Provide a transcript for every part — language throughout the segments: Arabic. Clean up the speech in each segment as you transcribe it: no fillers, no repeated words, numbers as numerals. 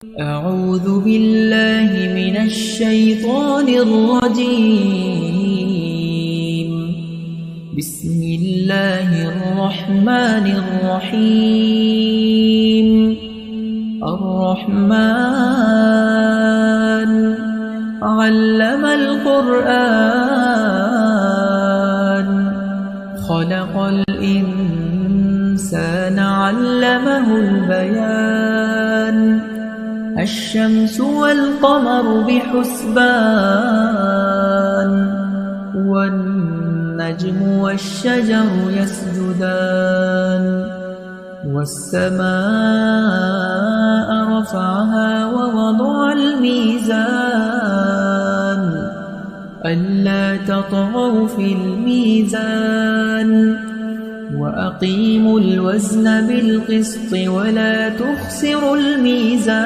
أعوذ بالله من الشيطان الرجيم. بسم الله الرحمن الرحيم. الرحمن علم القرآن خلق الإنسان علمه البيان الشمس والقمر بحسبان والنجم والشجر يسجدان والسماء رفعها ووضع الميزان ألا تطغوا في الميزان وأقيموا الوزن بالقسط ولا تخسروا الميزان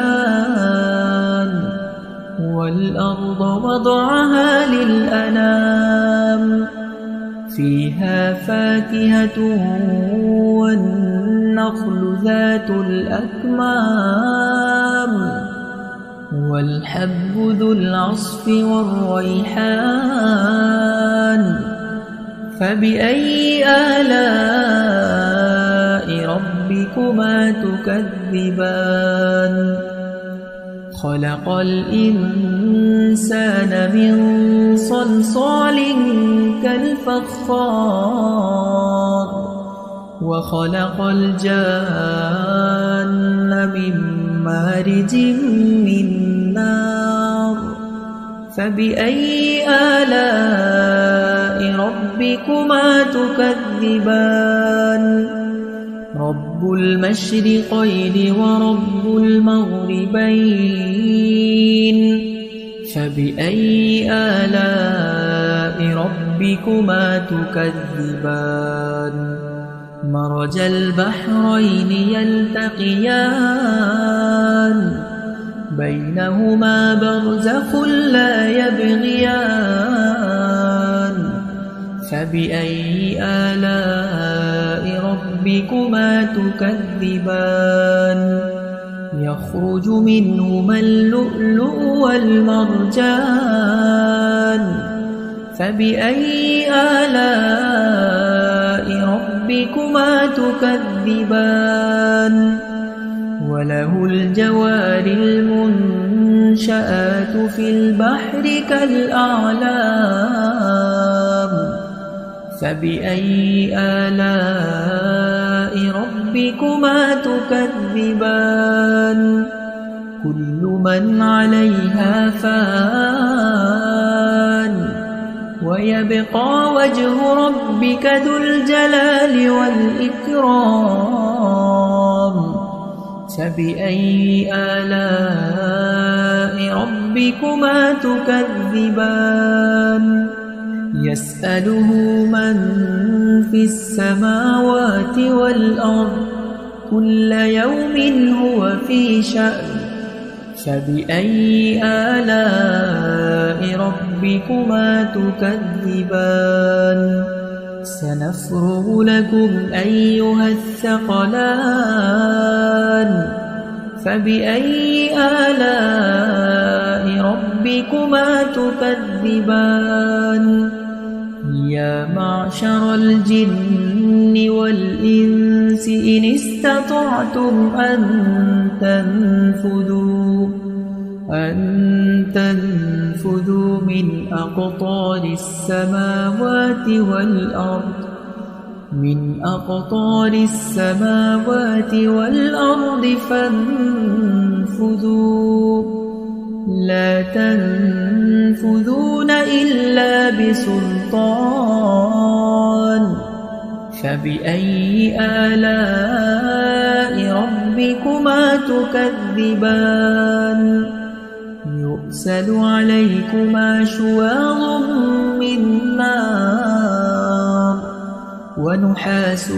والأرض وضعها للأنام فيها فاكهة والنخل ذات الأكمام والحب ذو العصف والريحان فبأي آلاء ربكما تكذبان خلق الإنسان من صلصال كالفخار وخلق الجان من مارج من نار فبأي آلاء ربكما تكذبان رب المشرقين ورب المغربين فبأي آلاء ربكما تكذبان مرج البحرين يلتقيان بينهما برزخ لا يبغيان فبأي آلاء ربكما تكذبان يخرج منهما اللؤلؤ والمرجان فبأي آلاء ربكما تكذبان وله الجوار المنشآت في البحر كالأعلام فبأي آلاء ربكما تكذبان كل من عليها فان ويبقى وجه ربك ذو الجلال والإكرام فبأي آلاء ربكما تكذبان يسأله من في السماوات والأرض كل يوم هو في شأن فبأي آلاء ربكما تكذبان سنفرغ لكم أيها الثقلان فبأي آلاء ربكما تكذبان يا معشر الجن والإنس إن استطعتم أن تنفذوا من أقطار السماوات والأرض فانفذوا لا تنفذون إلا بسلطان فبأي آلاء ربكما تكذبان يرسل عليكما شواظ من نار ونحاس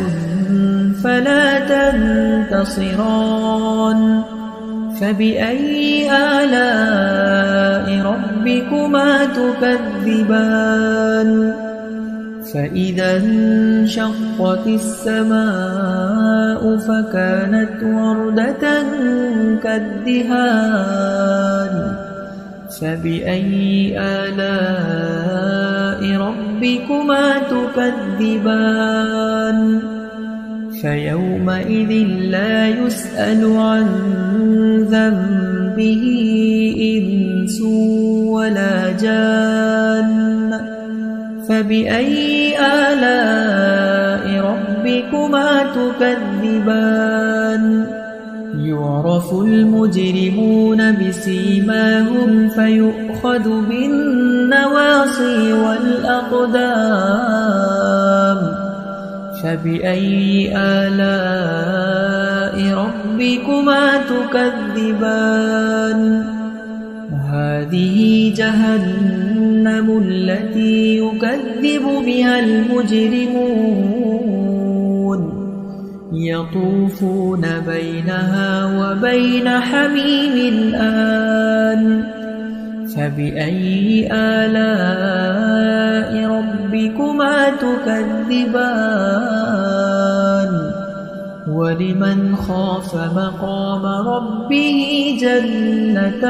فلا تنتصران فبأي آلاء ربكما تكذبان فإذا انشقت السماء فكانت وردة كالدهان فبأي آلاء ربكما تكذبان فيومئذ لا يسأل عن ذنبه إنس ولا جان فبأي آلاء ربكما تكذبان يعرف المجرمون بسيماهم فيؤخذ بالنواصي والأقدام فبأي آلاء ربكما تكذبان هذه جهنم التي يكذب بها المجرمون يطوفون بينها وبين حميم آن فبأي آلاء ربكما تكذبان ولمن خاف مقام ربه جنتان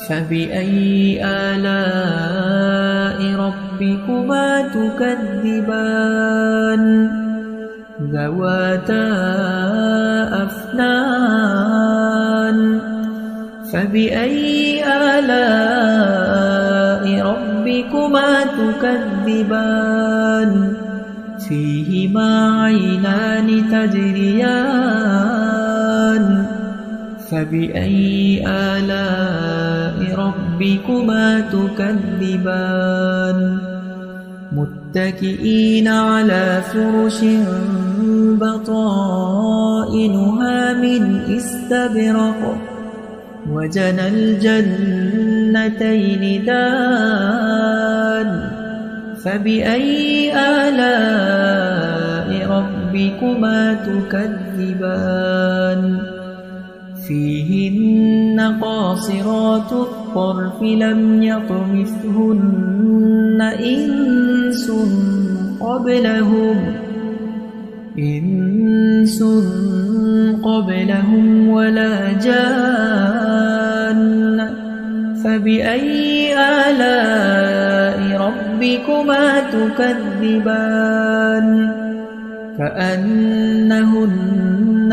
فبأي آلاء ربكما تكذبان ذواتا أفنان فبأي آلاء ربكما تكذبان فيهما عينان تجريان فبأي آلاء ربكما تكذبان متكئين على فرش بطائنها من استبرق وجنى الجنتين دان فبأي آلاء ربكما تكذبان فيهن قاصرات الطرف لم يطمثهن إنس قبلهم ولا جان فبأي آلاء ربكما تكذبان كأنهن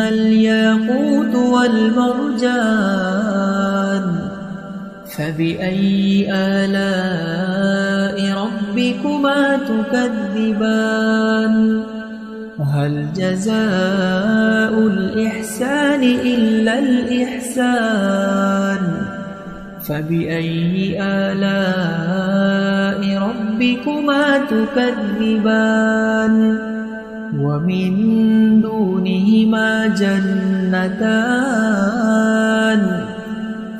الياقوت والمرجان فبأي آلاء ربكما تكذبان هل جزاء الإحسان إلا الإحسان فبأي آلاء ربكما تكذبان ومن دونهما جنتان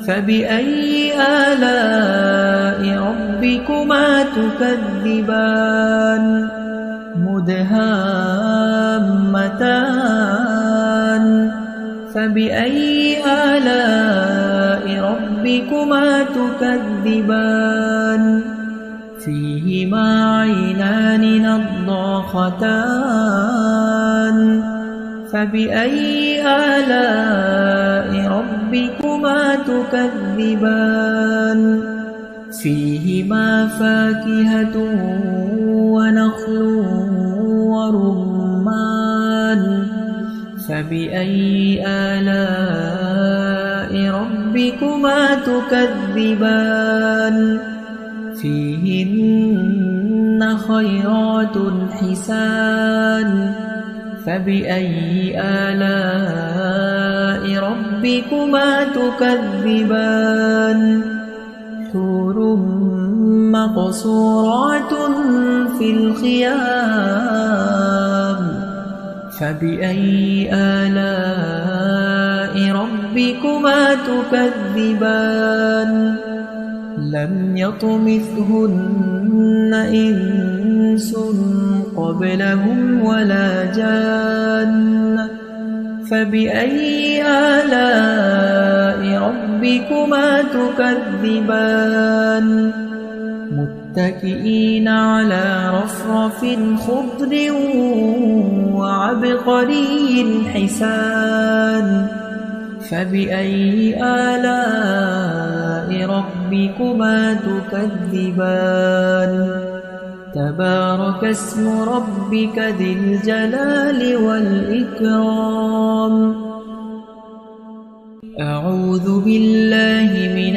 فبأي آلاء ربكما تكذبان مدهامتان فبأي آلاء ربكما تكذبان فيهما عينان نضاختان فبأي آلاء ربكما تكذبان فيهما فاكهة ونخل ورمان فبأي آلاء ربكما تكذبان فيهن خيرات حسان فبأي آلاء ربكما تكذبان حور مقصورات في الخيام فبأي آلاء ربكما تكذبان لم يطمثهن إنس قبلهم ولا جان فبأي آلاء ربكما تكذبان متكئين على رفرف خضر وعبقري حسان فبأي آلاء ربكما تكذبان تبارك اسم ربك ذي الجلال والإكرام أعوذ بالله من